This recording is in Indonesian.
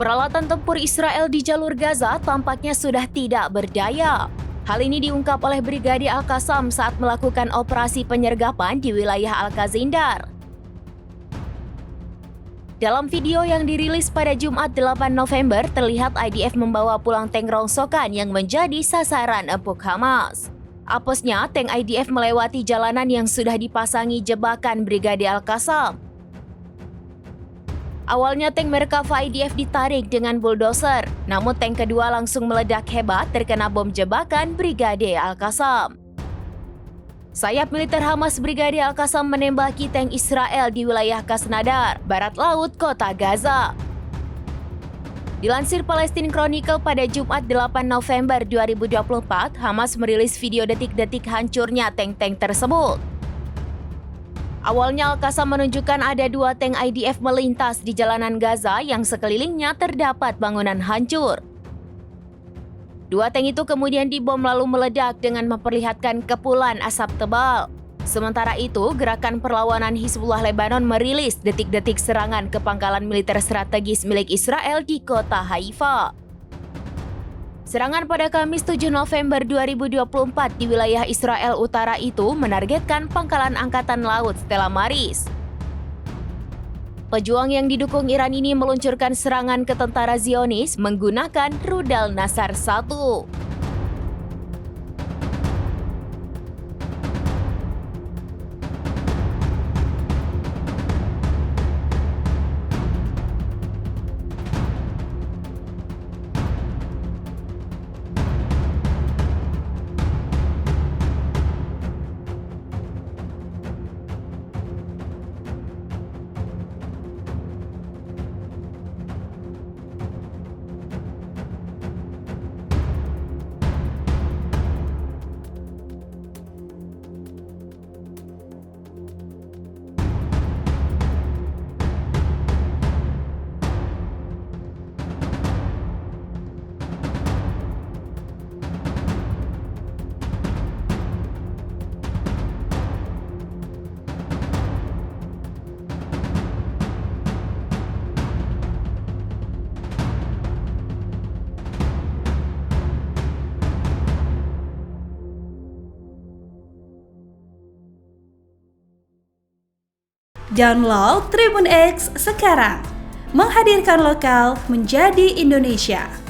Peralatan tempur Israel di jalur Gaza tampaknya sudah tidak berdaya. Hal ini diungkap oleh Brigadir Al-Qassam saat melakukan operasi penyergapan di wilayah Al-Khazindar. Dalam video yang dirilis pada Jumat 8 November, terlihat IDF membawa pulang tank rongsokan yang menjadi sasaran empuk Hamas. Apesnya, tank IDF melewati jalanan yang sudah dipasangi jebakan Brigadir Al-Qassam. Awalnya tank Merkava IDF ditarik dengan bulldozer, namun tank kedua langsung meledak hebat terkena bom jebakan Brigadir Al-Qassam. Sayap militer Hamas Brigadir Al-Qassam menembaki tank Israel di wilayah Kasnadar, barat laut kota Gaza. Dilansir Palestine Chronicle pada Jumat 8 November 2024, Hamas merilis video detik-detik hancurnya tank-tank tersebut. Awalnya Al-Qassam menunjukkan ada 2 tank IDF melintas di jalanan Gaza yang sekelilingnya terdapat bangunan hancur. 2 tank itu kemudian dibom lalu meledak dengan memperlihatkan kepulan asap tebal. Sementara itu, Gerakan Perlawanan Hizbullah Lebanon merilis detik-detik serangan ke pangkalan militer strategis milik Israel di kota Haifa. Serangan pada Kamis 7 November 2024 di wilayah Israel Utara itu menargetkan pangkalan Angkatan Laut Stella Maris. Pejuang yang didukung Iran ini meluncurkan serangan ke tentara Zionis menggunakan rudal Nasar 1. Download Tribun X sekarang, menghadirkan lokal menjadi Indonesia.